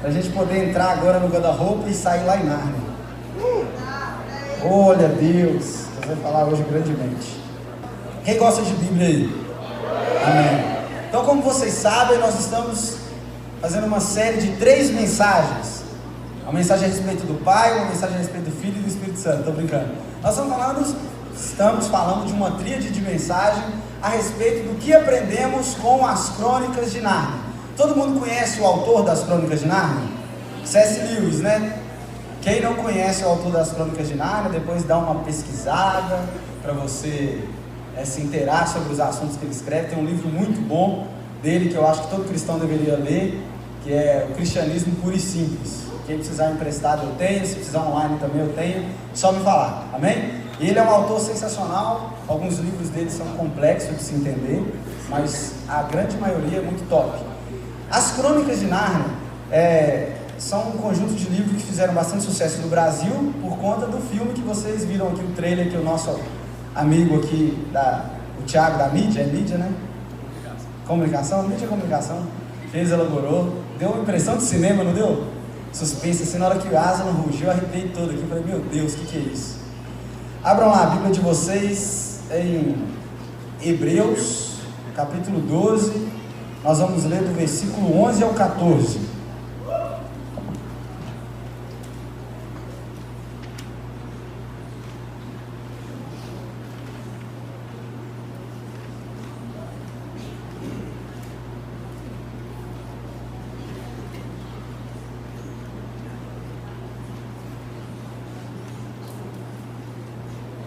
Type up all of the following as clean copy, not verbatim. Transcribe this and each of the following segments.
Para a gente poder entrar agora no guarda-roupa e sair lá em Nárnia. Olha Deus, Deus vai falar hoje grandemente. Quem gosta de Bíblia aí? Amém. Então, como vocês sabem, nós estamos fazendo uma série de 3 mensagens. Uma mensagem a respeito do Pai, uma mensagem a respeito do Filho e do Espírito Santo. Estou brincando. Nós estamos falando de uma tríade de mensagem a respeito do que aprendemos com as Crônicas de Nárnia. Todo mundo conhece o autor das Crônicas de Nárnia? C.S. Lewis, né? Quem não conhece o autor das Crônicas de Nárnia, depois dá uma pesquisada para você se inteirar sobre os assuntos que ele escreve. Tem um livro muito bom dele que eu acho que todo cristão deveria ler, que é O Cristianismo Puro e Simples. Quem precisar emprestado eu tenho, se precisar online também eu tenho, só me falar, amém? Ele é um autor sensacional, alguns livros dele são complexos de se entender, mas a grande maioria é muito top. As Crônicas de Nárnia são um conjunto de livros que fizeram bastante sucesso no Brasil por conta do filme que vocês viram aqui, o trailer que o nosso amigo aqui, o Thiago da mídia, né? Comunicação, fez, elaborou, deu uma impressão de cinema, não deu? Suspense, assim, na hora que o Aslan rugiu, eu arrepiei todo aqui, falei, meu Deus, o que é isso? Abram lá a Bíblia de vocês em Hebreus, capítulo 12, nós vamos ler do versículo 11 ao 14.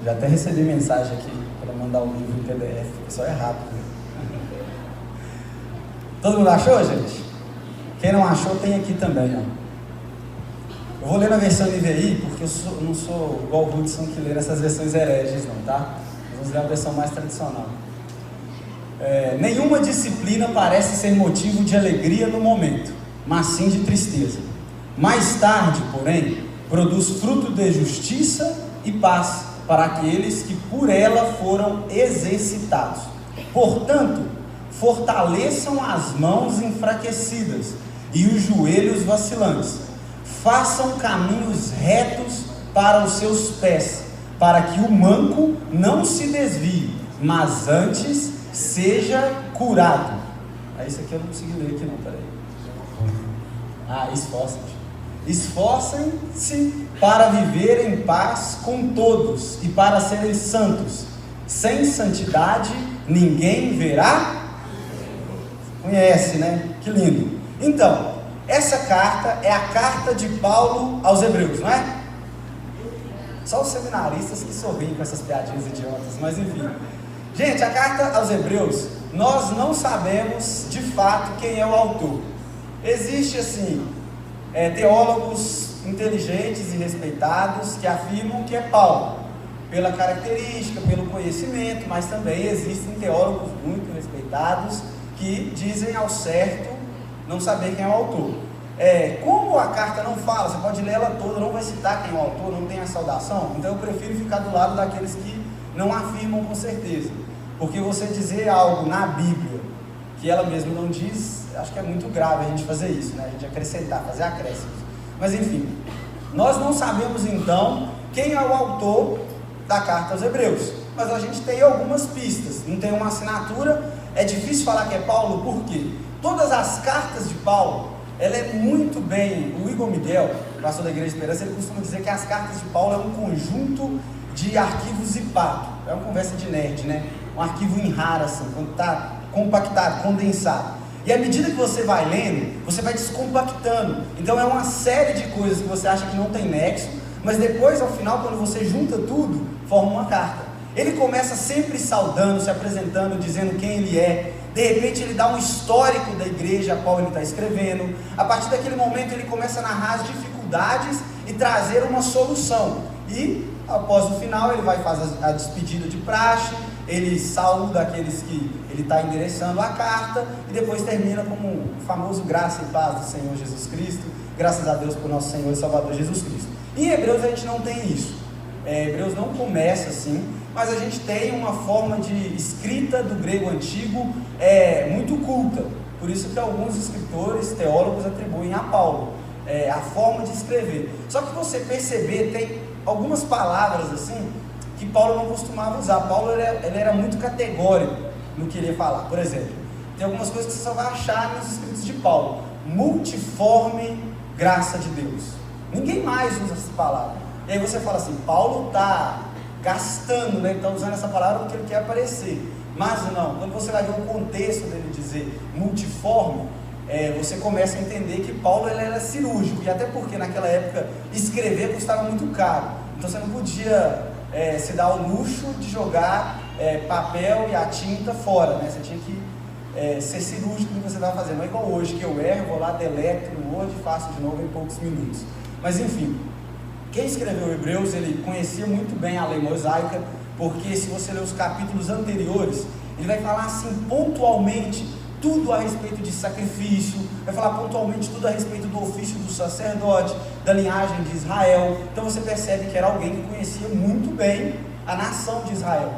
Já até recebi mensagem aqui para mandar o livro em PDF, só é rápido. Todo mundo achou, gente? Quem não achou, tem aqui também, ó. Eu vou ler na versão NVI, porque eu não sou igual o Hudson que lê essas versões hereges, não, tá? Vamos ler a versão mais tradicional. Nenhuma disciplina parece ser motivo de alegria no momento, mas sim de tristeza. Mais tarde, porém, produz fruto de justiça e paz para aqueles que por ela foram exercitados. Portanto, fortaleçam as mãos enfraquecidas e os joelhos vacilantes. Façam caminhos retos para os seus pés, para que o manco não se desvie, mas antes seja curado. Isso aqui eu não consegui ler aqui não, peraí. Esforcem-se para viver em paz com todos e para serem santos. Sem santidade ninguém verá. Conhece, né? Que lindo. Então, essa carta é a carta de Paulo aos Hebreus, não é? Só os seminaristas que sorriem com essas piadinhas idiotas, mas enfim. Gente, a carta aos Hebreus, nós não sabemos de fato quem é o autor. Existe assim, teólogos inteligentes e respeitados que afirmam que é Paulo, pela característica, pelo conhecimento, mas também existem teólogos muito respeitados que dizem ao certo não saber quem é o autor. Como a carta não fala, você pode ler ela toda, não vai citar quem é o autor, não tem a saudação, então eu prefiro ficar do lado daqueles que não afirmam com certeza, porque você dizer algo na Bíblia que ela mesma não diz, acho que é muito grave a gente fazer isso, né? A gente acrescentar, fazer acréscimos. Mas enfim, nós não sabemos então quem é o autor da carta aos Hebreus, mas a gente tem algumas pistas, não tem uma assinatura, é difícil falar que é Paulo, por quê? Todas as cartas de Paulo, ela é muito bem, o Igor Miguel, pastor da Igreja Esperança, ele costuma dizer que as cartas de Paulo é um conjunto de arquivos zipados, é uma conversa de nerd, né? Um arquivo em RAR, assim, quando está compactado, condensado. E à medida que você vai lendo, você vai descompactando. Então é uma série de coisas que você acha que não tem nexo, mas depois, ao final, quando você junta tudo, forma uma carta. Ele começa sempre saudando, se apresentando, dizendo quem ele é. De repente ele dá um histórico da igreja a qual ele está escrevendo. A partir daquele momento ele começa a narrar as dificuldades e trazer uma solução. E após o final ele vai fazer a despedida de praxe, ele saúda aqueles que ele está endereçando a carta e depois termina como o famoso graça e paz do Senhor Jesus Cristo, graças a Deus por nosso Senhor e Salvador Jesus Cristo. Em Hebreus a gente não tem isso, Hebreus não começa assim, mas a gente tem uma forma de escrita do grego antigo muito culta, por isso que alguns escritores, teólogos atribuem a Paulo. a forma de escrever. Só que você perceber, tem algumas palavras assim que Paulo não costumava usar. Paulo ele era muito categórico no que ele ia falar. Por exemplo, tem algumas coisas que você só vai achar nos escritos de Paulo: multiforme graça de Deus. Ninguém mais usa essa palavra. E aí você fala assim, Paulo está gastando, né? Está usando essa palavra porque ele quer aparecer. Mas não, quando você vai ver o contexto dele dizer multiforme, você começa a entender que Paulo ele era cirúrgico, e até porque naquela época escrever custava muito caro. Então você não podia se dar o luxo de jogar papel e a tinta fora, né? Você tinha que ser cirúrgico no que você estava fazendo. Não é igual hoje, que eu erro, vou lá, deleto no Word e faço de novo em poucos minutos. Mas enfim, quem escreveu Hebreus, ele conhecia muito bem a lei mosaica, porque se você ler os capítulos anteriores, ele vai falar assim pontualmente tudo a respeito de sacrifício, vai falar pontualmente tudo a respeito do ofício do sacerdote, da linhagem de Israel. Então você percebe que era alguém que conhecia muito bem a nação de Israel.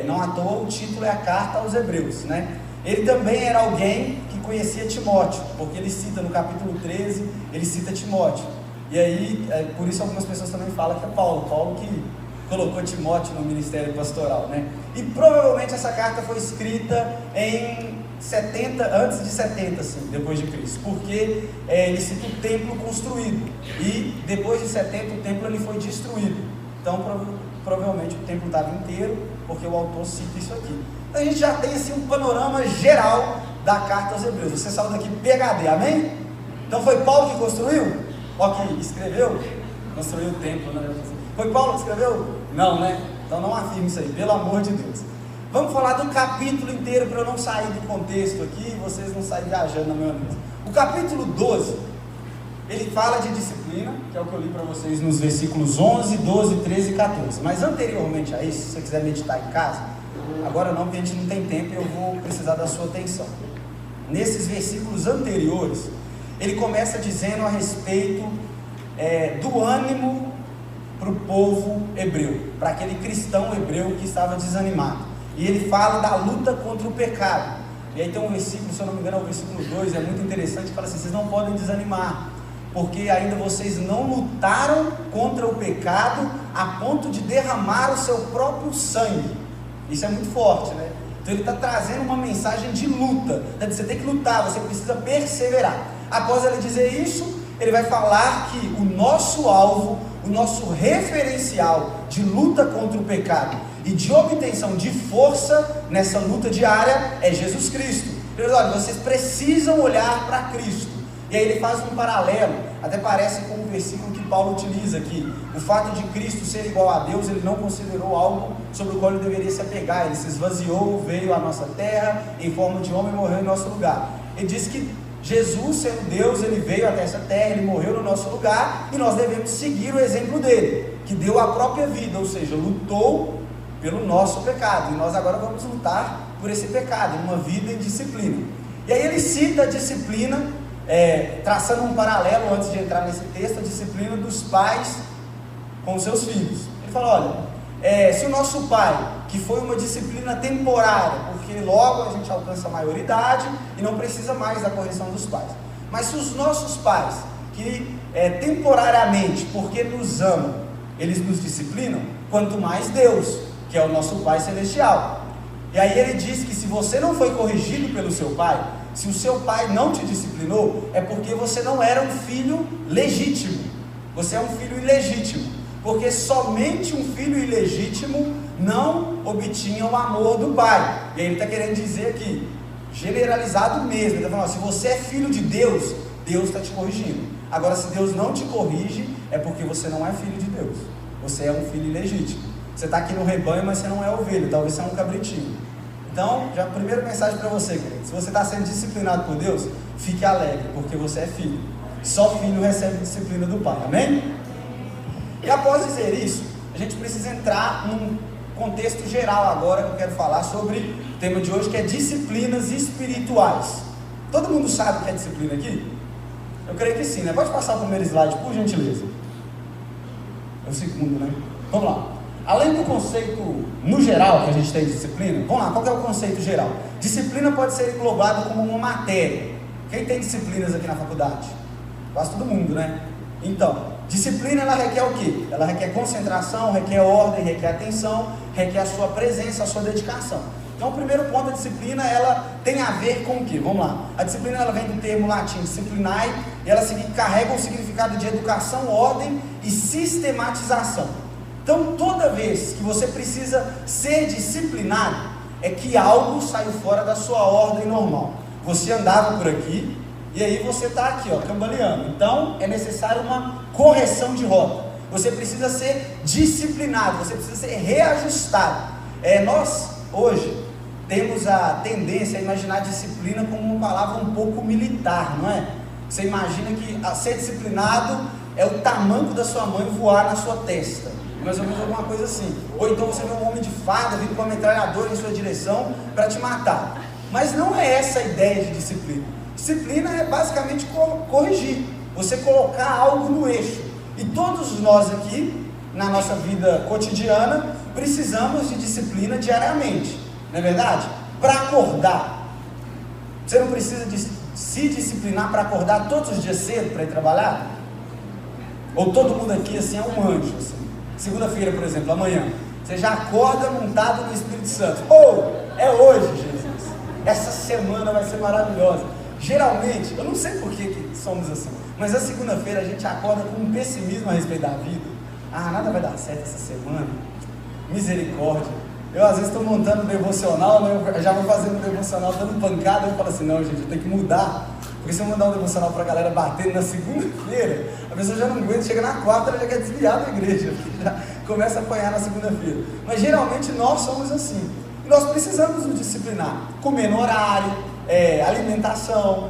Não à toa o título é a carta aos Hebreus, né? Ele também era alguém que conhecia Timóteo, porque ele cita no capítulo 13, ele cita Timóteo. E aí, por isso algumas pessoas também falam que é Paulo que colocou Timóteo no ministério pastoral, né? E provavelmente essa carta foi escrita em 70, antes de 70, assim, depois de Cristo, porque ele cita o templo construído, e depois de 70 o templo ele foi destruído. Então provavelmente o templo estava inteiro, porque o autor cita isso aqui. Então a gente já tem assim um panorama geral da carta aos Hebreus. Você saiu daqui PhD, amém? Então foi Paulo que construiu? Ó, que escreveu? Construiu o templo, né? Foi Paulo que escreveu? Não, né? Então não afirme isso aí, pelo amor de Deus. Vamos falar do capítulo inteiro para eu não sair do contexto aqui e vocês não saírem viajando na minha mente. O capítulo 12, ele fala de disciplina, que é o que eu li para vocês nos versículos 11, 12, 13 e 14. Mas anteriormente a isso, se você quiser meditar em casa, agora não, porque a gente não tem tempo e eu vou precisar da sua atenção. Nesses versículos anteriores, ele começa dizendo a respeito do ânimo para o povo hebreu, para aquele cristão hebreu que estava desanimado. E ele fala da luta contra o pecado. E aí tem um versículo, se eu não me engano é o versículo 2, é muito interessante, que fala assim: vocês não podem desanimar, porque ainda vocês não lutaram contra o pecado a ponto de derramar o seu próprio sangue. Isso é muito forte, né? Então ele está trazendo uma mensagem de luta. Você tem que lutar, você precisa perseverar. Após ele dizer isso, ele vai falar que o nosso alvo, o nosso referencial de luta contra o pecado e de obtenção de força nessa luta diária é Jesus Cristo. Ele diz: olha, vocês precisam olhar para Cristo. E aí ele faz um paralelo, até parece com o versículo que Paulo utiliza aqui. O fato de Cristo ser igual a Deus, ele não considerou algo sobre o qual ele deveria se apegar. Ele se esvaziou, veio à nossa terra em forma de homem e morreu em nosso lugar. Ele diz que Jesus, sendo Deus, ele veio até essa terra, ele morreu no nosso lugar, e nós devemos seguir o exemplo dele, que deu a própria vida, ou seja, lutou pelo nosso pecado, e nós agora vamos lutar por esse pecado, uma vida em disciplina. E aí ele cita a disciplina, traçando um paralelo antes de entrar nesse texto, a disciplina dos pais com os seus filhos. Ele fala: olha, se o nosso pai, que foi uma disciplina temporária, porque logo a gente alcança a maioridade e não precisa mais da correção dos pais, mas se os nossos pais, que temporariamente, porque nos amam, eles nos disciplinam, quanto mais Deus, que é o nosso Pai Celestial. E aí ele diz que se você não foi corrigido pelo seu pai, se o seu pai não te disciplinou, é porque você não era um filho legítimo, você é um filho ilegítimo, porque somente um filho ilegítimo não obtinha o amor do pai. E aí ele está querendo dizer aqui, generalizado mesmo, ele está falando: se você é filho de Deus, Deus está te corrigindo. Agora, se Deus não te corrige, é porque você não é filho de Deus, você é um filho ilegítimo. Você está aqui no rebanho, mas você não é ovelha, talvez você é um cabritinho. Então, já a primeira mensagem para você, querido: se você está sendo disciplinado por Deus, fique alegre, porque você é filho. Só filho recebe disciplina do pai, amém? E após dizer isso, a gente precisa entrar num contexto geral agora, que eu quero falar sobre o tema de hoje, que é disciplinas espirituais. Todo mundo sabe o que é disciplina aqui? Eu creio que sim, né? Pode passar o primeiro slide, por gentileza. É o segundo, né? Vamos lá. Além do conceito no geral que a gente tem de disciplina, vamos lá, qual que é o conceito geral? Disciplina pode ser englobado como uma matéria. Quem tem disciplinas aqui na faculdade? Quase todo mundo, né? Então, disciplina, ela requer o quê? Ela requer concentração, requer ordem, requer atenção, requer a sua presença, a sua dedicação. Então, o primeiro ponto da disciplina, ela tem a ver com o quê? Vamos lá. A disciplina, ela vem do termo latim disciplinae, e ela carrega o significado de educação, ordem e sistematização. Então, toda vez que você precisa ser disciplinado, é que algo saiu fora da sua ordem normal. Você andava por aqui, e aí você está aqui, ó, cambaleando. Então, é necessário uma correção de rota. Você precisa ser disciplinado, você precisa ser reajustado. Nós, hoje, temos a tendência a imaginar disciplina como uma palavra um pouco militar, não é? Você imagina que ser disciplinado é o tamanco da sua mãe voar na sua testa, mais ou menos alguma coisa assim. Ou então você vê um homem de farda vindo com uma metralhadora em sua direção para te matar. Mas não é essa a ideia de disciplina. Disciplina é basicamente corrigir, você colocar algo no eixo. E todos nós aqui, na nossa vida cotidiana, precisamos de disciplina diariamente, não é verdade? Para acordar, você não precisa se disciplinar para acordar todos os dias cedo para ir trabalhar? Ou todo mundo aqui assim é um anjo, assim. Segunda-feira, por exemplo, amanhã, você já acorda montado no Espírito Santo. É hoje, Jesus, essa semana vai ser maravilhosa. Geralmente, eu não sei por que somos assim, mas a segunda-feira a gente acorda com um pessimismo a respeito da vida. Nada vai dar certo essa semana, misericórdia. Eu às vezes estou montando um devocional, né? Eu já vou fazendo um devocional dando pancada, eu falo assim, não gente, eu tenho que mudar, porque se eu mandar um devocional para a galera batendo na segunda-feira, a pessoa já não aguenta, chega na quarta, ela já quer desviar da igreja, já começa a apanhar na segunda-feira. Mas geralmente nós somos assim, e nós precisamos nos disciplinar, comer no horário, alimentação,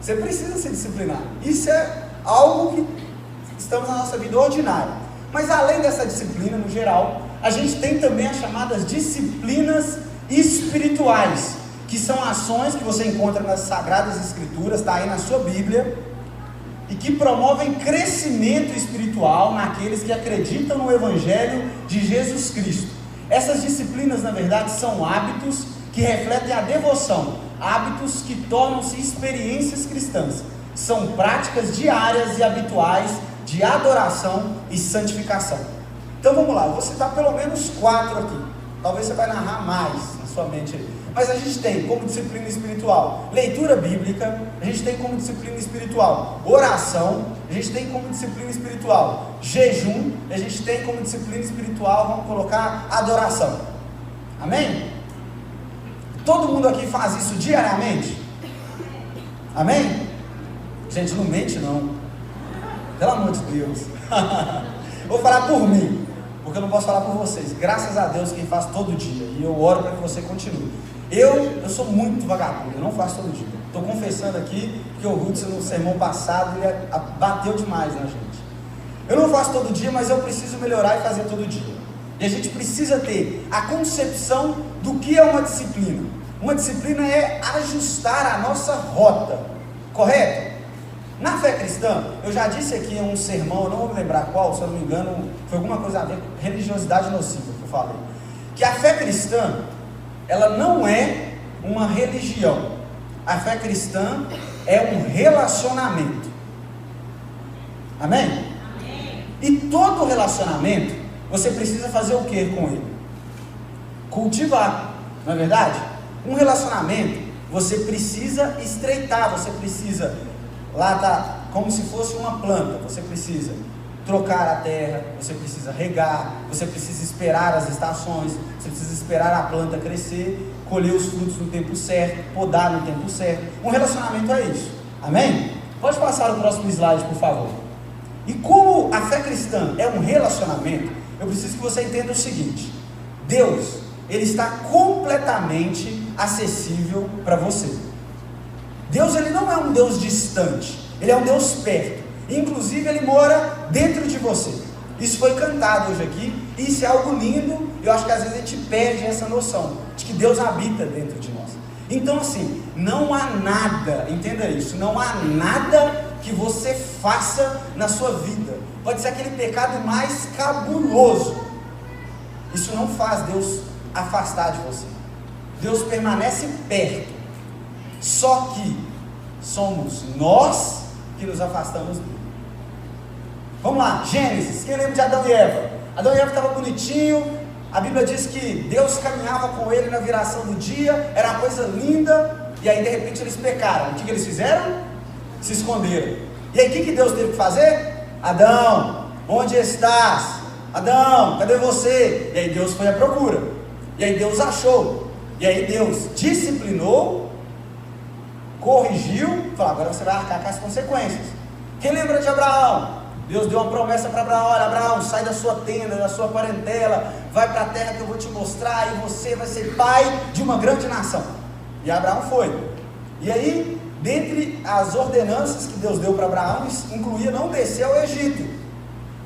você precisa se disciplinar. Isso é algo que estamos na nossa vida ordinária. Mas além dessa disciplina no geral, a gente tem também as chamadas disciplinas espirituais, que são ações que você encontra nas Sagradas Escrituras, está aí na sua Bíblia, e que promovem crescimento espiritual naqueles que acreditam no Evangelho de Jesus Cristo. Essas disciplinas, na verdade, são hábitos que refletem a devoção, hábitos que tornam-se experiências cristãs, são práticas diárias e habituais de adoração e santificação. Então vamos lá, eu vou citar pelo menos 4 aqui, talvez você vai narrar mais na sua mente aí. Mas a gente tem como disciplina espiritual leitura bíblica, a gente tem como disciplina espiritual oração, a gente tem como disciplina espiritual jejum, a gente tem como disciplina espiritual, vamos colocar, adoração. Amém? Todo mundo aqui faz isso diariamente? Amém? Gente, não mente não, pelo amor de Deus. Vou falar por mim, porque eu não posso falar por vocês. Graças a Deus quem faz todo dia, e eu oro para que você continue. Eu sou muito vagabundo, eu não faço todo dia. Estou confessando aqui que o Hudson no sermão passado ele bateu demais na gente. Eu não faço todo dia, mas eu preciso melhorar e fazer todo dia. E a gente precisa ter a concepção do que é uma disciplina. Uma disciplina é ajustar a nossa rota, correto? Na fé cristã, eu já disse aqui em um sermão, eu não vou me lembrar qual, se eu não me engano, foi alguma coisa a ver com religiosidade nociva que eu falei. Que a fé cristã, ela não é uma religião. A fé cristã é um relacionamento. Amém? Amém. E todo relacionamento, você precisa fazer o que com ele? Cultivar, não é verdade? Um relacionamento, você precisa estreitar, você precisa, lá está como se fosse uma planta, você precisa trocar a terra, você precisa regar, você precisa esperar as estações, você precisa esperar a planta crescer, colher os frutos no tempo certo, podar no tempo certo. Um relacionamento é isso, amém? Pode passar o próximo slide, por favor. E como a fé cristã é um relacionamento, eu preciso que você entenda o seguinte: Deus, Ele está completamente acessível para você. Deus, Ele não é um Deus distante, Ele é um Deus perto. Inclusive Ele mora dentro de você. Isso foi cantado hoje aqui, e isso é algo lindo. Eu acho que às vezes a gente perde essa noção de que Deus habita dentro de nós. Então assim, não há nada, entenda isso, não há nada que você faça na sua vida, pode ser aquele pecado mais cabuloso, isso não faz Deus afastar de você. Deus permanece perto, só que somos nós que nos afastamos dele. Vamos lá, Gênesis, quem lembra de Adão e Eva? Adão e Eva estavam bonitinho, a Bíblia diz que Deus caminhava com ele na viração do dia, era uma coisa linda, e aí de repente eles pecaram. O que eles fizeram? Se esconderam. E aí o que Deus teve que fazer? Adão, onde estás? Adão, cadê você? E aí Deus foi à procura, e aí Deus achou, e aí Deus disciplinou, corrigiu, falou: agora você vai arcar com as consequências. Quem lembra de Abraão? Deus deu uma promessa para Abraão: olha, Abraão, sai da sua tenda, da sua parentela, vai para a terra que eu vou te mostrar, e você vai ser pai de uma grande nação. E Abraão foi. E aí, dentre as ordenanças que Deus deu para Abraão, incluía não descer ao Egito.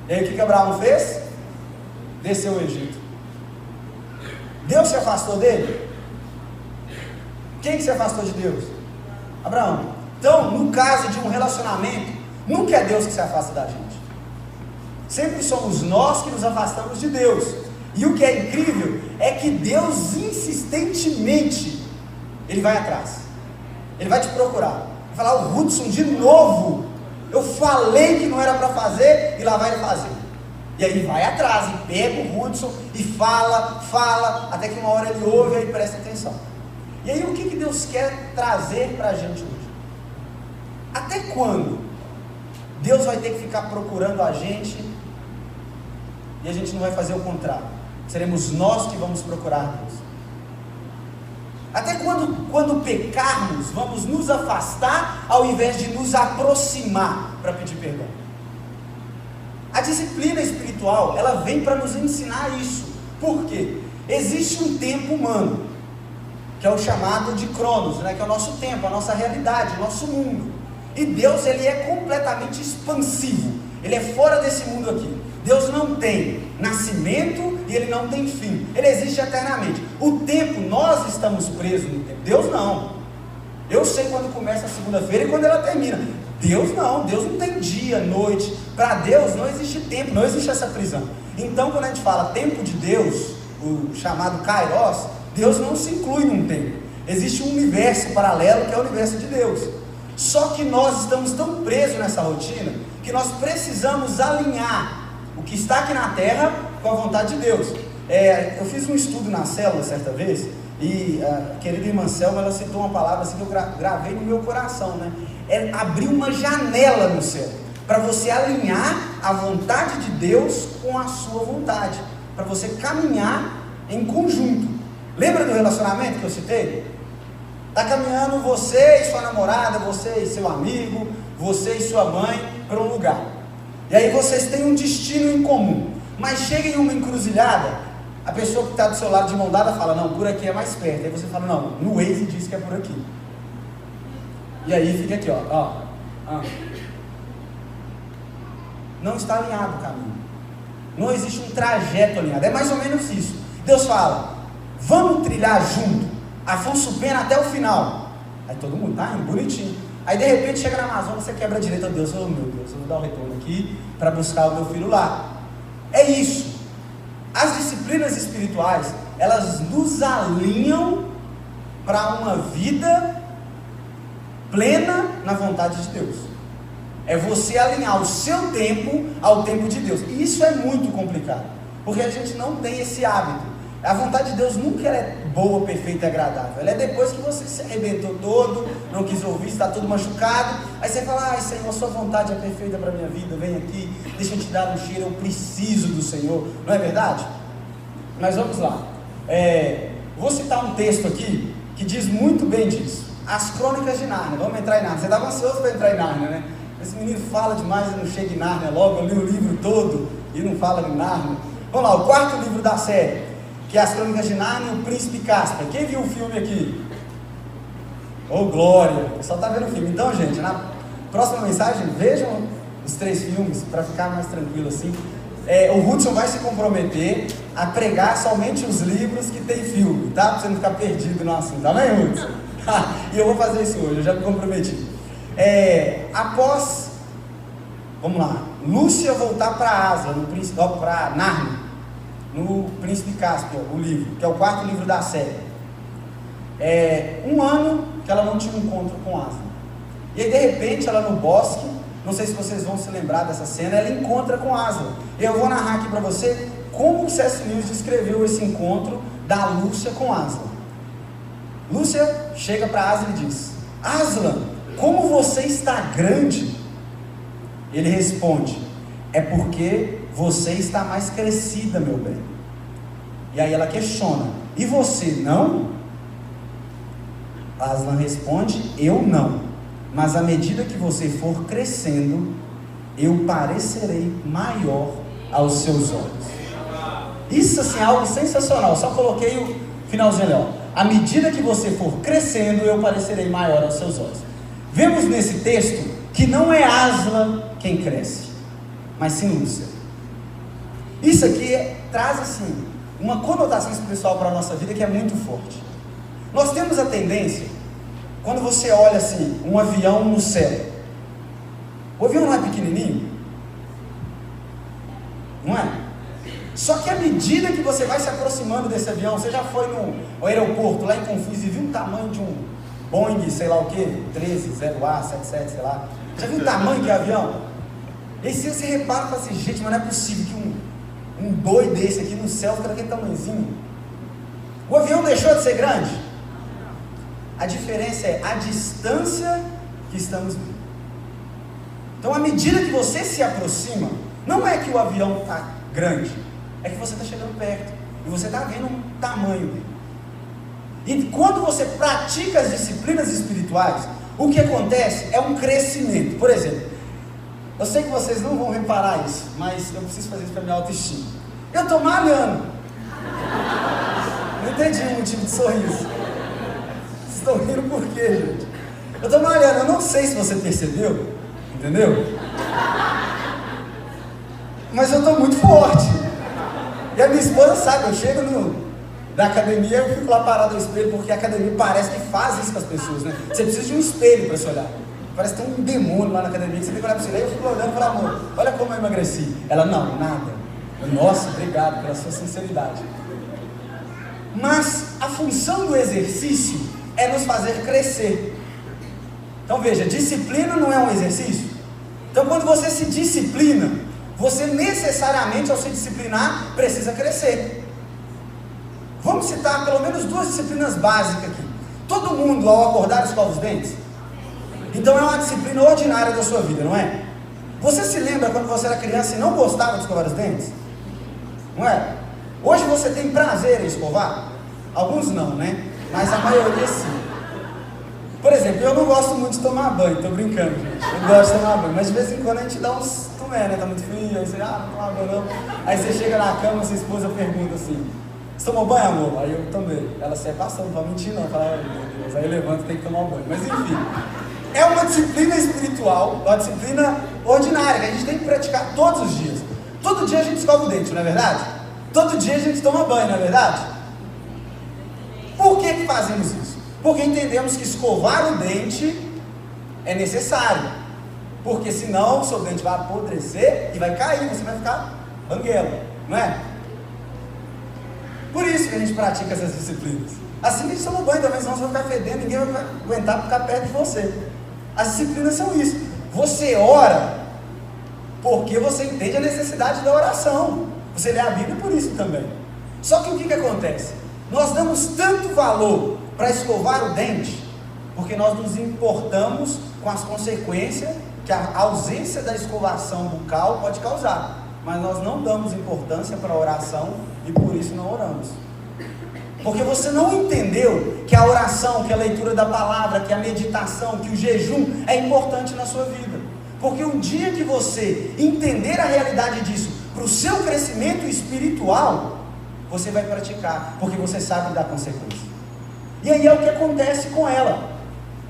E aí o que Abraão fez? Desceu ao Egito. Deus se afastou dele? Quem que se afastou de Deus? Abraão. Então, no caso de um relacionamento, nunca é Deus que se afasta da gente. Sempre somos nós que nos afastamos de Deus. E o que é incrível é que Deus insistentemente, Ele vai atrás. Ele vai te procurar. Vai falar: o Hudson de novo, eu falei que não era para fazer, e lá vai ele fazer. E aí vai atrás, e pega o Hudson, e fala, até que uma hora ele ouve e presta atenção. E aí o que Deus quer trazer para a gente hoje? Até quando Deus vai ter que ficar procurando a gente, e a gente não vai fazer o contrário? Seremos nós que vamos procurar Deus. Até quando pecarmos, vamos nos afastar, ao invés de nos aproximar para pedir perdão? A disciplina espiritual, ela vem para nos ensinar isso. Por quê? Existe um tempo humano, que é o chamado de Cronos, né? Que é o nosso tempo, a nossa realidade, o nosso mundo. E Deus, ele é completamente expansivo, ele é fora desse mundo aqui. Deus não tem nascimento e ele não tem fim, ele existe eternamente. O tempo, nós estamos presos no tempo, Deus não. Eu sei quando começa a segunda-feira e quando ela termina. Deus não tem dia, noite. Para Deus não existe tempo, não existe essa prisão. Então quando a gente fala tempo de Deus, o chamado Kairos, Deus não se inclui num tempo. Existe um universo paralelo que é o universo de Deus. Só que nós estamos tão presos nessa rotina que nós precisamos alinhar o que está aqui na terra com a vontade de Deus. Eu fiz um estudo na célula certa vez, e a querida irmã Selma, ela citou uma palavra assim que eu gravei no meu coração, né? É abrir uma janela no céu, para você alinhar a vontade de Deus com a sua vontade, para você caminhar em conjunto. Lembra do relacionamento que eu citei? Está caminhando você e sua namorada, você e seu amigo, você e sua mãe para um lugar. E aí vocês têm um destino em comum, mas chega em uma encruzilhada, a pessoa que está do seu lado de mão dada fala: não, por aqui é mais perto. Aí você fala: não, no Waze diz que é por aqui. E aí fica aqui, ó. Não está alinhado o caminho. Não existe um trajeto alinhado. É mais ou menos isso. Deus fala: vamos trilhar junto Afonso Pena até o final. Aí todo mundo tá indo bonitinho. Aí de repente chega na Amazônia, você quebra a direita. Deus, oh meu Deus, eu vou dar o retorno aqui para buscar o meu filho lá. É isso. As disciplinas espirituais, elas nos alinham para uma vida plena na vontade de Deus. É você alinhar o seu tempo ao tempo de Deus. E isso é muito complicado, porque a gente não tem esse hábito. A vontade de Deus nunca é boa, perfeita e agradável. Ela é depois que você se arrebentou todo, não quis ouvir, está todo machucado. Aí você fala: ai Senhor, a sua vontade é perfeita para a minha vida, vem aqui, deixa eu te dar um cheiro, eu preciso do Senhor. Não é verdade? Mas vamos lá. Vou citar um texto aqui que diz muito bem disso. As Crônicas de Nárnia. Vamos entrar em Nárnia. Você estava ansioso para entrar em Nárnia, né? Esse menino fala demais e não chega em Nárnia logo. Eu li o livro todo e não fala de Nárnia. Vamos lá, o quarto livro da série, que é As Crônicas de Nárnia e o Príncipe Caspian. Quem viu o filme aqui? Oh, glória! O pessoal está vendo o filme. Então, gente, na próxima mensagem, vejam os 3 filmes, para ficar mais tranquilo assim. O Hudson vai se comprometer a pregar somente os livros que tem filme, tá? Para você não ficar perdido no assunto, tá bem, Hudson? E eu vou fazer isso hoje, eu já me comprometi. Após, vamos lá, Lúcia voltar para Ásia, para Nárnia, no Príncipe Caspian, o livro, que é o quarto livro da série. 1 ano que ela não tinha um encontro com Aslan. E aí de repente ela no bosque, não sei se vocês vão se lembrar dessa cena, ela encontra com Aslan. Eu vou narrar aqui para você como o C.S. Lewis descreveu esse encontro da Lúcia com Aslan. Lúcia chega para Aslan e diz: Aslan, como você está grande? Ele responde: é porque você está mais crescida, meu bem. E aí ela questiona: e você não? Aslan responde: eu não, mas à medida que você for crescendo, eu parecerei maior aos seus olhos. Isso assim é algo sensacional. Só coloquei o finalzinho ali, ó. À medida que você for crescendo, eu parecerei maior aos seus olhos. Vemos nesse texto que não é Aslan quem cresce, mas sim Lúcia. Isso aqui traz assim uma conotação espiritual para a nossa vida que é muito forte. Nós temos a tendência, quando você olha assim, um avião no céu, o avião não é pequenininho? Não é? Só que à medida que você vai se aproximando desse avião, você já foi no aeroporto lá em Confins e viu o tamanho de um Boeing, sei lá o que, 13-0A, 77, sei lá. Já viu o tamanho que é o avião? E aí você repara e fala assim: gente, mas não é possível que um boi desse aqui no céu fica daquele tamanhozinho. O avião deixou de ser grande? A diferença é a distância que estamos vendo. Então, à medida que você se aproxima, não é que o avião está grande, é que você está chegando perto e você está vendo o tamanho dele. E quando você pratica as disciplinas espirituais, o que acontece é um crescimento. Por exemplo, eu sei que vocês não vão reparar isso, mas eu preciso fazer isso para minha autoestima. Eu estou malhando. Não entendi o motivo de sorriso. Vocês estão rindo por quê, gente? Eu estou malhando, eu não sei se você percebeu, entendeu? Mas eu estou muito forte. E a minha esposa sabe, eu chego da academia, eu fico lá parado no espelho, porque a academia parece que faz isso com as pessoas, né? Você precisa de um espelho para se olhar. Parece que tem um demônio lá na academia, que você tem que olhar para você. Aí eu fico olhando e falo: amor, olha como eu emagreci. Ela: não, nada. Nossa, obrigado pela sua sinceridade. Mas a função do exercício é nos fazer crescer. Então veja, disciplina não é um exercício? Então quando você se disciplina, você necessariamente, ao se disciplinar, precisa crescer. Vamos citar pelo menos 2 disciplinas básicas aqui. Todo mundo, ao acordar, escova os dentes? Então é uma disciplina ordinária da sua vida, não é? Você se lembra quando você era criança e não gostava de escovar os dentes? Não é? Hoje você tem prazer em escovar? Alguns não, né? Mas a maioria sim. Por exemplo, eu não gosto muito de tomar banho, tô brincando, gente. Eu gosto de tomar banho, mas de vez em quando a gente dá uns tumé, né? Tá muito frio, aí você: não toma banho não. Aí você chega na cama, sua esposa pergunta assim: você tomou banho, amor? Aí eu também. Ela sai passando, não vai mentir não. Fala: meu Deus. Aí eu levanto e tem que tomar banho. Mas enfim, é uma disciplina espiritual, uma disciplina ordinária, que a gente tem que praticar todos os dias. Todo dia a gente escova o dente, não é verdade? Todo dia a gente toma banho, não é verdade? Por que fazemos isso? Porque entendemos que escovar o dente é necessário. Porque senão o seu dente vai apodrecer e vai cair, você vai ficar banguelo, não é? Por isso que a gente pratica essas disciplinas. Assim que a gente toma banho também, senão você vai ficar fedendo, ninguém vai aguentar ficar perto de você. As disciplinas são isso. Você ora porque você entende a necessidade da oração. Você lê a Bíblia por isso também. Só que o que acontece? Nós damos tanto valor para escovar o dente, porque nós nos importamos com as consequências que a ausência da escovação bucal pode causar. Mas nós não damos importância para a oração e por isso não oramos. Porque você não entendeu que a oração, que a leitura da palavra, que a meditação, que o jejum é importante na sua vida. Porque um dia que você entender a realidade disso, para o seu crescimento espiritual, você vai praticar, porque você sabe da consequência. E aí é o que acontece com ela.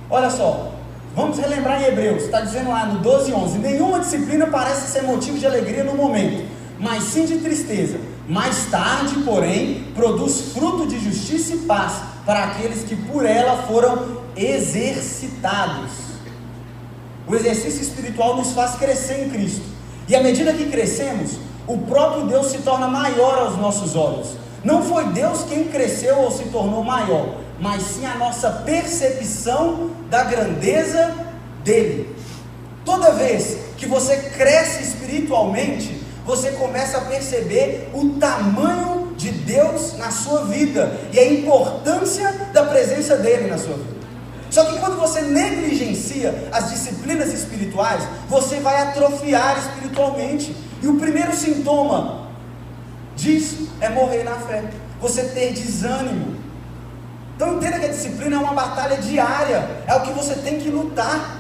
Olha só, vamos relembrar em Hebreus, está dizendo lá no 12:11: nenhuma disciplina parece ser motivo de alegria no momento, mas sim de tristeza. Mais tarde, porém, produz fruto de justiça e paz para aqueles que por ela foram exercitados. O exercício espiritual nos faz crescer em Cristo. E à medida que crescemos, o próprio Deus se torna maior aos nossos olhos. Não foi Deus quem cresceu ou se tornou maior, mas sim a nossa percepção da grandeza dele. Toda vez que você cresce espiritualmente, você começa a perceber o tamanho de Deus na sua vida e a importância da presença dele na sua vida. Só que quando você negligencia as disciplinas espirituais, você vai atrofiar espiritualmente. E o primeiro sintoma disso é morrer na fé, você ter desânimo. Então entenda que a disciplina é uma batalha diária, é o que você tem que lutar.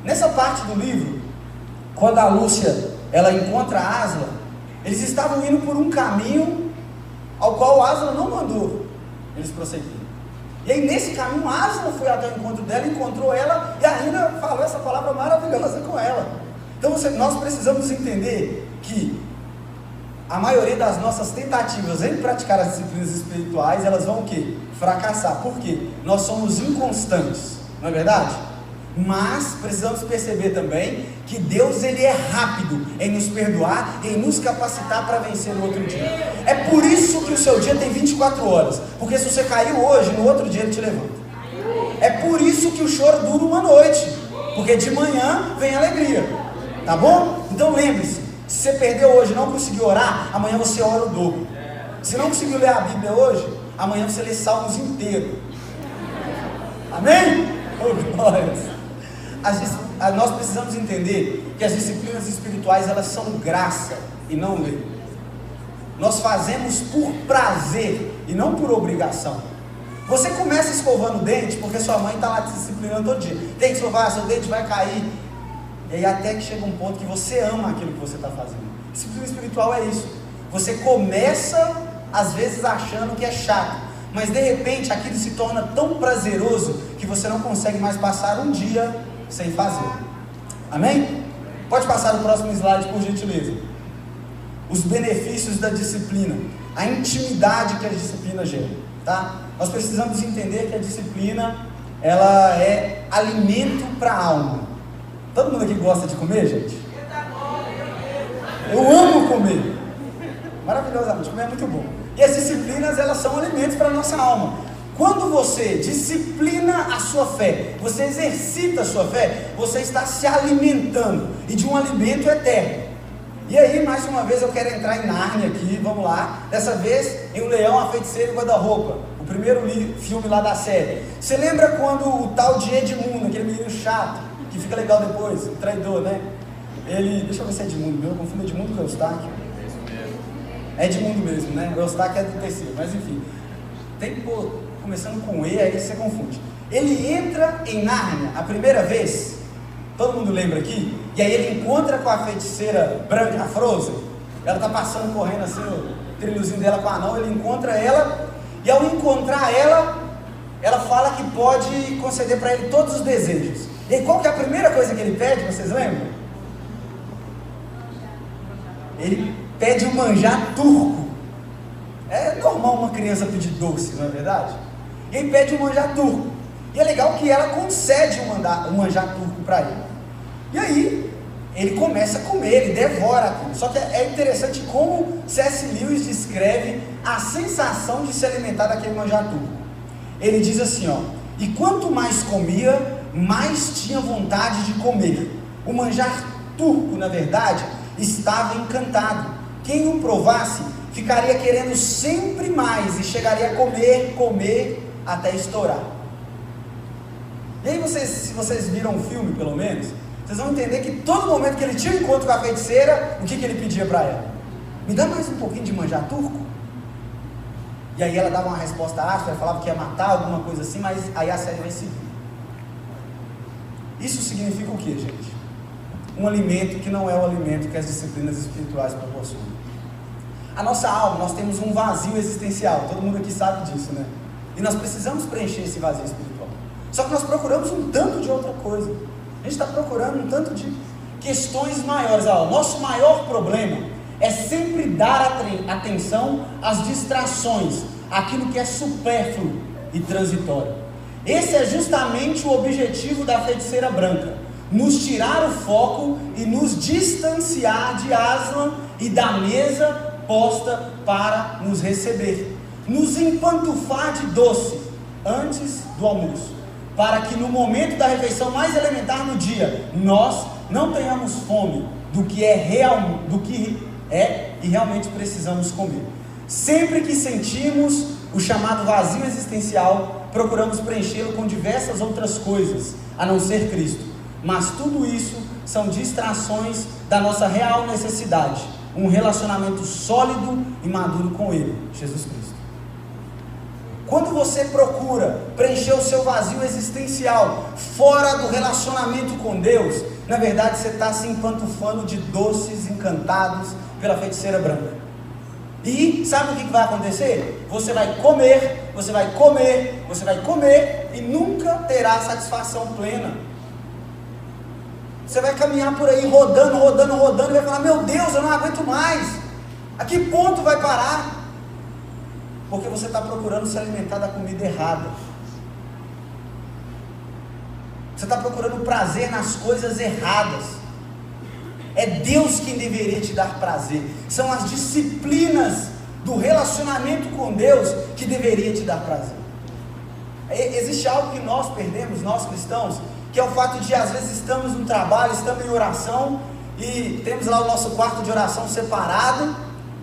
Nessa parte do livro, quando a Lúcia ela encontra a Asla, eles estavam indo por um caminho ao qual a Asla não mandou eles prosseguirem. E aí nesse caminho, a Asla foi até o encontro dela, encontrou ela e ainda falou essa palavra maravilhosa com ela. Então nós precisamos entender que a maioria das nossas tentativas em praticar as disciplinas espirituais, elas vão o quê? Fracassar. Por quê? Nós somos inconstantes, não é verdade? Mas precisamos perceber também que Deus ele é rápido em nos perdoar, em nos capacitar para vencer no outro dia. É por isso que o seu dia tem 24 horas, porque se você caiu hoje, no outro dia ele te levanta. É por isso que o choro dura uma noite, porque de manhã vem alegria, tá bom? Então lembre-se, se você perdeu hoje e não conseguiu orar, amanhã você ora o dobro. Se não conseguiu ler a Bíblia hoje, amanhã você lê Salmos inteiro. Amém? Oh, glórias! Nós precisamos entender que as disciplinas espirituais elas são graça e não lei. Nós fazemos por prazer e não por obrigação. Você começa escovando o dente porque sua mãe está lá te disciplinando todo dia. Tem que escovar, seu dente vai cair. E aí até que chega um ponto que você ama aquilo que você está fazendo. Disciplina espiritual é isso. Você começa às vezes achando que é chato, mas de repente aquilo se torna tão prazeroso que você não consegue mais passar um dia sem fazer. Amém? Pode passar o próximo slide, por gentileza. Os benefícios da disciplina, a intimidade que a disciplina gera, tá? Nós precisamos entender que a disciplina ela é alimento para a alma. Todo mundo aqui gosta de comer, gente? Eu amo comer, maravilhosamente, comer é muito bom. E as disciplinas elas são alimentos para a nossa alma. Quando você disciplina a sua fé, você exercita a sua fé, você está se alimentando, e de um alimento eterno. E aí, mais uma vez, eu quero entrar em Nárnia aqui, vamos lá. Dessa vez, em O Leão, a Feiticeira e o Guarda-Roupa, o primeiro filme lá da série. Você lembra quando o tal de Edmundo, aquele menino chato, que fica legal depois, o traidor, né? Ele, deixa eu ver se é Edmundo mesmo, eu confundo Edmundo com o Eustáquio. É Edmundo mesmo, né? O Eustáquio é do terceiro, mas enfim. Tem que pôr começando com E, aí você confunde. Ele entra em Nárnia a primeira vez, todo mundo lembra aqui? E aí ele encontra com a feiticeira branca, a Frozen. Ela está passando, correndo assim, o trilhozinho dela com a anão, ele encontra ela, e ao encontrar ela, ela fala que pode conceder para ele todos os desejos. E aí qual que é a primeira coisa que ele pede, vocês lembram? Ele pede um manjar turco. É normal uma criança pedir doce, não é verdade? E ele pede um manjar turco. E é legal que ela concede um manjar turco para ele. E aí, ele começa a comer, ele devora aquilo. Só que é interessante como C.S. Lewis descreve a sensação de se alimentar daquele manjar turco. Ele diz assim, ó: e quanto mais comia, mais tinha vontade de comer. O manjar turco, na verdade, estava encantado. Quem o provasse, ficaria querendo sempre mais e chegaria a comer, até estourar. E aí se vocês viram o filme, pelo menos, vocês vão entender que todo momento que ele tinha um encontro com a feiticeira, o que ele pedia para ela? Me dá mais um pouquinho de manjar turco? E aí ela dava uma resposta áspera, falava que ia matar, alguma coisa assim, mas aí a série vai seguir. Isso significa o que, gente? Um alimento que não é o alimento que as disciplinas espirituais proporcionam. A nossa alma, nós temos um vazio existencial, todo mundo aqui sabe disso, né? E nós precisamos preencher esse vazio espiritual. Só que nós procuramos um tanto de outra coisa. A gente está procurando um tanto de questões maiores. O nosso maior problema é sempre dar atenção às distrações, aquilo que é supérfluo e transitório. Esse é justamente o objetivo da feiticeira branca: nos tirar o foco e nos distanciar de Aslan e da mesa posta para nos receber, nos empantufar de doce antes do almoço, para que no momento da refeição mais elementar no dia, nós não tenhamos fome do que é e realmente precisamos comer. Sempre que sentimos o chamado vazio existencial, procuramos preenchê-lo com diversas outras coisas, a não ser Cristo. Mas tudo isso são distrações da nossa real necessidade, um relacionamento sólido e maduro com Ele, Jesus Cristo. Quando você procura preencher o seu vazio existencial fora do relacionamento com Deus, na verdade você está se empantufando de doces encantados pela feiticeira branca. E sabe o que vai acontecer? Você vai comer, você vai comer, você vai comer e nunca terá satisfação plena. Você vai caminhar por aí rodando e vai falar: meu Deus, eu não aguento mais. A que ponto vai parar? Porque você está procurando se alimentar da comida errada. Você está procurando prazer nas coisas erradas. É Deus quem deveria te dar prazer. São as disciplinas do relacionamento com Deus que deveria te dar prazer. Existe algo que nós perdemos, nós cristãos, que é o fato de às vezes estamos no trabalho, estamos em oração e temos lá o nosso quarto de oração separado,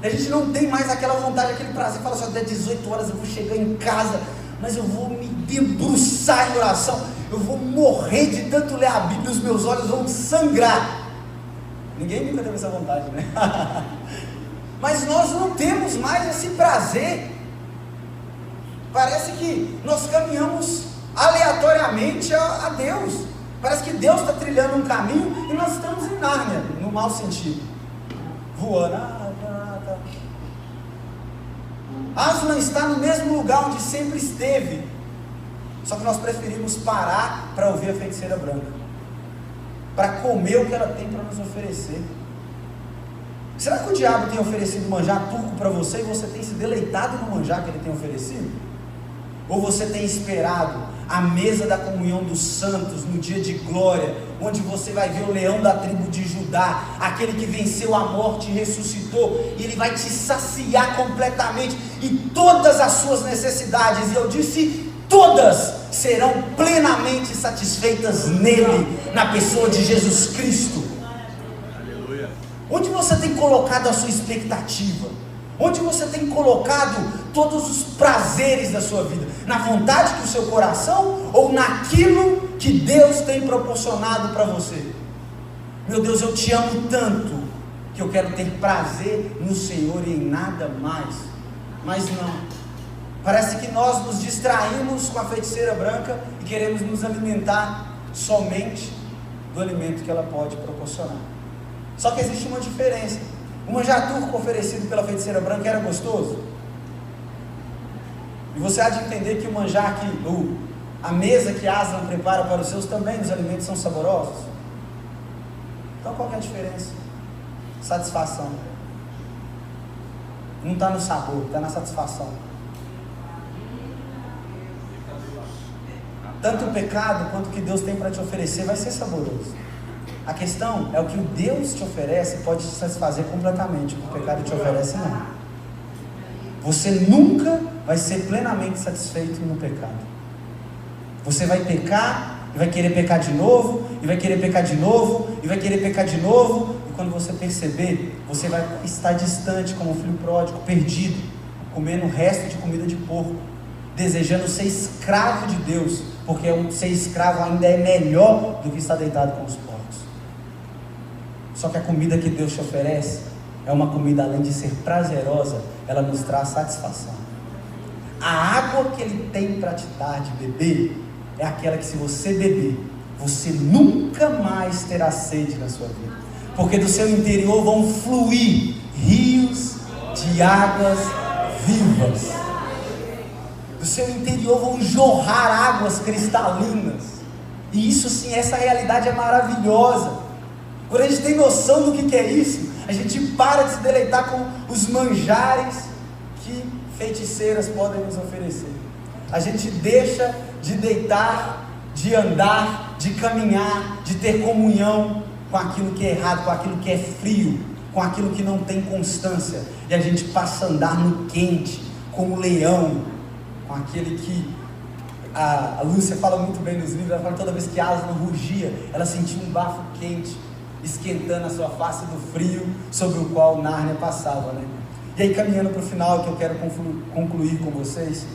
e a gente não tem mais aquela vontade, aquele prazer, fala só, até 18 horas eu vou chegar em casa, mas eu vou me debruçar em oração, eu vou morrer de tanto ler a Bíblia, os meus olhos vão sangrar. Ninguém nunca teve essa vontade, né? Mas nós não temos mais esse prazer. Parece que nós caminhamos aleatoriamente a Deus. Parece que Deus está trilhando um caminho e nós estamos em Nárnia, no mau sentido, voando. Aslan está no mesmo lugar onde sempre esteve, só que nós preferimos parar para ouvir a feiticeira branca, para comer o que ela tem para nos oferecer. Será que o diabo tem oferecido manjar turco para você e você tem se deleitado no manjar que ele tem oferecido? Ou você tem esperado a mesa da comunhão dos santos no dia de glória, onde você vai ver o leão da tribo de Judá, aquele que venceu a morte e ressuscitou, e ele vai te saciar completamente e todas as suas necessidades, e eu disse todas, serão plenamente satisfeitas nele, na pessoa de Jesus Cristo. Aleluia. Onde você tem colocado a sua expectativa? Onde você tem colocado todos os prazeres da sua vida? Na vontade do seu coração ou naquilo que Deus tem proporcionado para você? Meu Deus, eu te amo tanto que eu quero ter prazer no Senhor e em nada mais. Mas não, parece que nós nos distraímos com a feiticeira branca e queremos nos alimentar somente do alimento que ela pode proporcionar. Só que existe uma diferença. O manjar turco oferecido pela feiticeira branca era gostoso, e você há de entender que o manjar a mesa que Aslan prepara para os seus, também os alimentos são saborosos. Então qual que é a diferença? Satisfação. Não está no sabor, está na satisfação. Tanto o pecado quanto o que Deus tem para te oferecer vai ser saboroso. A questão é o que o Deus te oferece pode te satisfazer completamente, o que o pecado te oferece não. Você nunca vai ser plenamente satisfeito no pecado. Você vai pecar, e vai querer pecar de novo, e vai querer pecar de novo, e vai querer pecar de novo, e quando você perceber, você vai estar distante como um filho pródigo, perdido, comendo o resto de comida de porco, desejando ser escravo de Deus, porque ser escravo ainda é melhor do que estar deitado com os porcos. Só que a comida que Deus te oferece é uma comida, além de ser prazerosa, ela nos traz satisfação. A água que Ele tem para te dar de beber é aquela que, se você beber, você nunca mais terá sede na sua vida, porque do seu interior vão fluir rios de águas vivas. Do seu interior vão jorrar águas cristalinas. E isso sim, essa realidade é maravilhosa. Quando a gente tem noção do que é isso, a gente para de se deleitar com os manjares que feiticeiras podem nos oferecer. A gente deixa de deitar, de andar, de caminhar, de ter comunhão com aquilo que é errado, com aquilo que é frio, com aquilo que não tem constância, e a gente passa a andar no quente, como o leão, com aquele que A Lúcia fala muito bem nos livros, ela fala que toda vez que Aslan rugia, ela sentia um bafo quente esquentando a sua face do frio sobre o qual Nárnia passava, né? E aí, caminhando para o final, que eu quero concluir com vocês,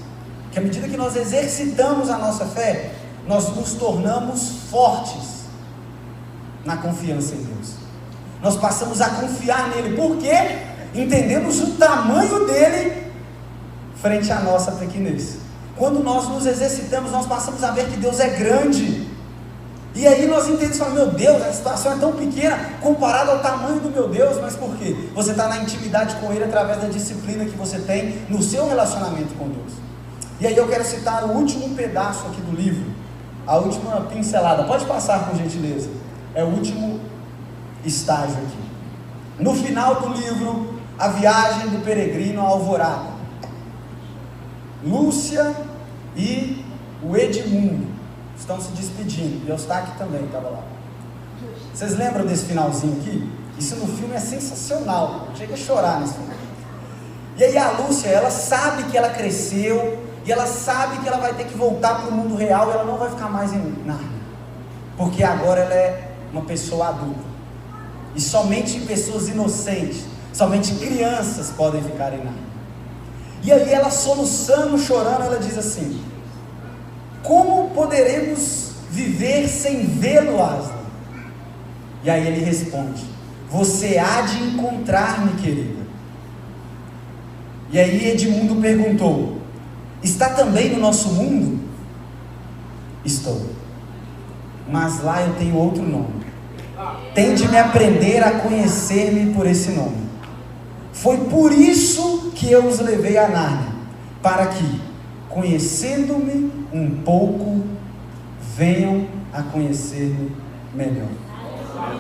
que à medida que nós exercitamos a nossa fé, nós nos tornamos fortes na confiança em Deus. Nós passamos a confiar nele, porque entendemos o tamanho dele frente à nossa pequenez. Quando nós nos exercitamos, nós passamos a ver que Deus é grande. E aí nós entendemos, meu Deus, a situação é tão pequena comparada ao tamanho do meu Deus. Mas por quê? Você está na intimidade com Ele através da disciplina que você tem no seu relacionamento com Deus. E aí eu quero citar o último pedaço aqui do livro, a última pincelada. Pode passar, por gentileza. É o último estágio aqui. No final do livro, A Viagem do Peregrino à Alvorada, Lúcia e o Edmundo estão se despedindo, e Eustáquio também estava lá. Vocês lembram desse finalzinho aqui? Isso no filme é sensacional, chega a chorar nesse filme. E aí a Lúcia, ela sabe que ela cresceu, e ela sabe que ela vai ter que voltar para o mundo real, e ela não vai ficar mais em Nárnia, porque agora ela é uma pessoa adulta, e somente pessoas inocentes, somente crianças podem ficar em Nárnia. E aí ela, soluçando, chorando, ela diz assim: como poderemos viver sem vê-lo, Aslan? E aí ele responde: você há de encontrar-me, querida. E aí Edmundo perguntou: está também no nosso mundo? Estou, mas lá eu tenho outro nome. Tende me aprender a conhecer-me por esse nome. Foi por isso que eu os levei a Nárnia, para que, conhecendo-me um pouco, venham a conhecer-me melhor.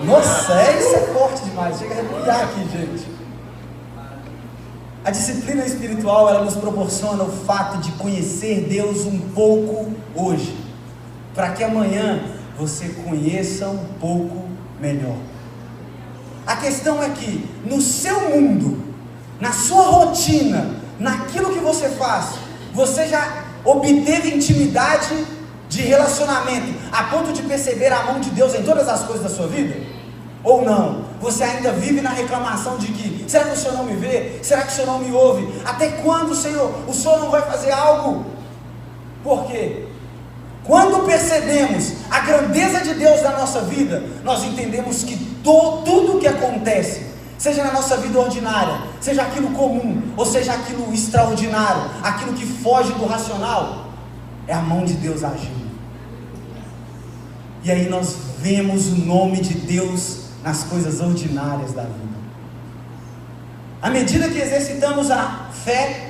Nossa, isso é forte demais, chega a arrepiar aqui, gente. A disciplina espiritual, ela nos proporciona o fato de conhecer Deus um pouco hoje, para que amanhã você conheça um pouco melhor. A questão é que no seu mundo, na sua rotina, naquilo que você faz, você já obteve intimidade de relacionamento a ponto de perceber a mão de Deus em todas as coisas da sua vida? Ou não? Você ainda vive na reclamação de que: será que o Senhor não me vê? Será que o Senhor não me ouve? Até quando, Senhor, o Senhor não vai fazer algo? Por quê? Quando percebemos a grandeza de Deus na nossa vida, nós entendemos que tudo que acontece, seja na nossa vida ordinária, seja aquilo comum, ou seja aquilo extraordinário, aquilo que foge do racional, é a mão de Deus agindo. E aí nós vemos o nome de Deus nas coisas ordinárias da vida. À medida que exercitamos a fé,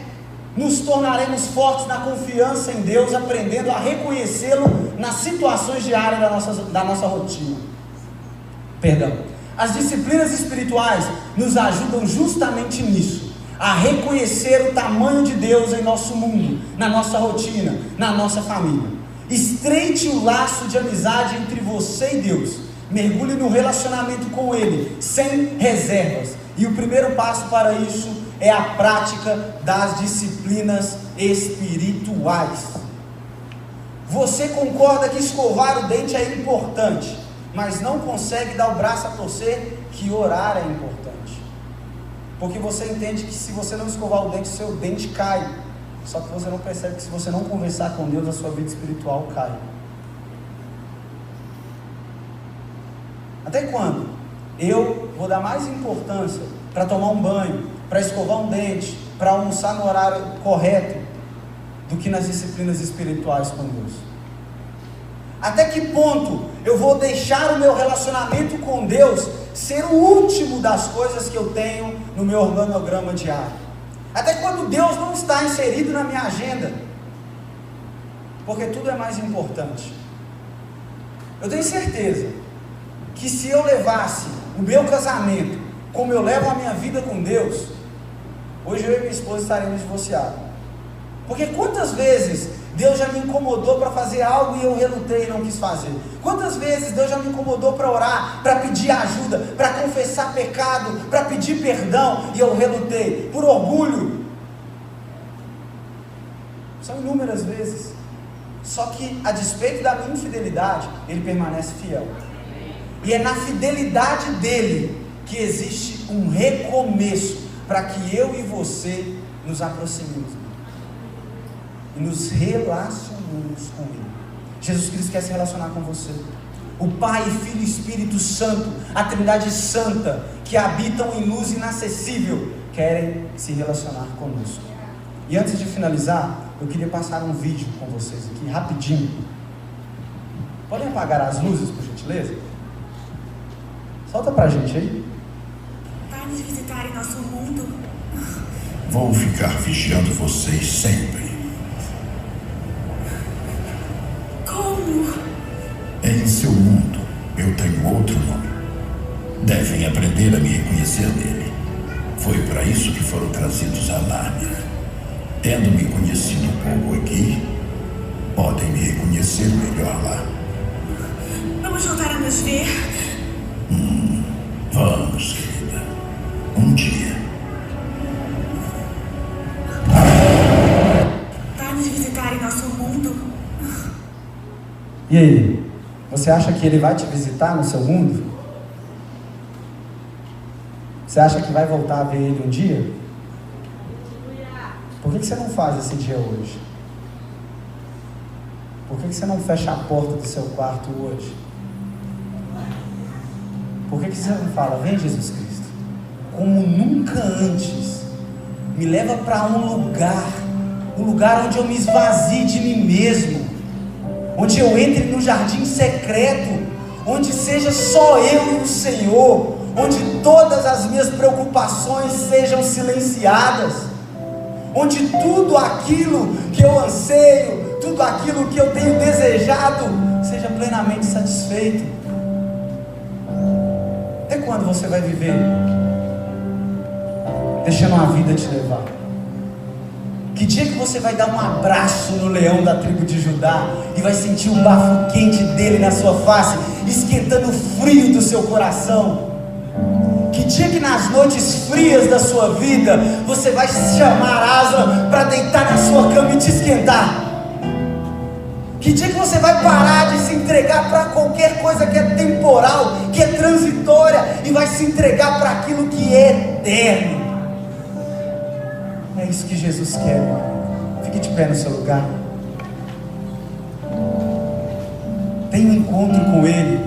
nos tornaremos fortes na confiança em Deus, aprendendo a reconhecê-lo nas situações diárias da nossa rotina. As disciplinas espirituais nos ajudam justamente nisso, a reconhecer o tamanho de Deus em nosso mundo, na nossa rotina, na nossa família. Estreite o laço de amizade entre você e Deus, mergulhe no relacionamento com Ele, sem reservas. E o primeiro passo para isso é a prática das disciplinas espirituais. Você concorda que escovar o dente é importante, mas não consegue dar o braço a torcer que orar é importante, porque você entende que se você não escovar o dente, seu dente cai. Só que você não percebe que se você não conversar com Deus, a sua vida espiritual cai. Até quando eu vou dar mais importância para tomar um banho, para escovar um dente, para almoçar no horário correto, do que nas disciplinas espirituais com Deus? Até que ponto eu vou deixar o meu relacionamento com Deus ser o último das coisas que eu tenho no meu organograma diário? Até quando Deus não está inserido na minha agenda? Porque tudo é mais importante. Eu tenho certeza que se eu levasse o meu casamento como eu levo a minha vida com Deus, hoje eu e minha esposa estaremos divorciados. Porque quantas vezes Deus já me incomodou para fazer algo e eu relutei e não quis fazer? Quantas vezes Deus já me incomodou para orar, para pedir ajuda, para confessar pecado, para pedir perdão, e eu relutei por orgulho? São inúmeras vezes. Só que, a despeito da minha infidelidade, Ele permanece fiel. E é na fidelidade dEle que existe um recomeço para que eu e você nos aproximemos e nos relacionemos com Ele. Jesus Cristo quer se relacionar com você. O Pai, Filho e Espírito Santo, a Trindade Santa, que habitam em luz inacessível, querem se relacionar conosco. E antes de finalizar, eu queria passar um vídeo com vocês aqui, rapidinho. Podem apagar as luzes, por gentileza? Solta pra gente aí. Vai nos visitar em nosso mundo. Vou ficar vigiando vocês sempre. Como? Em seu mundo, eu tenho outro nome. Devem aprender a me reconhecer nele. Foi para isso que foram trazidos a Nárnia. Tendo me conhecido um pouco aqui, podem me reconhecer melhor lá. Vamos voltar a nos ver? Vamos, querida. Um dia. Vai nos visitar em nosso mundo. E aí? Você acha que Ele vai te visitar no seu mundo? Você acha que vai voltar a ver Ele um dia? Por que você não faz esse dia hoje? Por que você não fecha a porta do seu quarto hoje? Por que você não fala, vem Jesus Cristo, como nunca antes, me leva para um lugar onde eu me esvazie de mim mesmo, onde eu entre no jardim secreto, onde seja só eu e o Senhor, onde todas as minhas preocupações sejam silenciadas, onde tudo aquilo que eu anseio, tudo aquilo que eu tenho desejado, seja plenamente satisfeito. Até quando você vai viver deixando a vida te levar? Que dia que você vai dar um abraço no leão da tribo de Judá e vai sentir o bafo quente dele na sua face, esquentando o frio do seu coração? Que dia que nas noites frias da sua vida você vai chamar Asa para deitar na sua cama e te esquentar? Que dia que você vai parar de se entregar para qualquer coisa que é temporal, que é transitória, e vai se entregar para aquilo que é eterno? É isso que Jesus quer. Fique de pé no seu lugar. Tenha um encontro com Ele.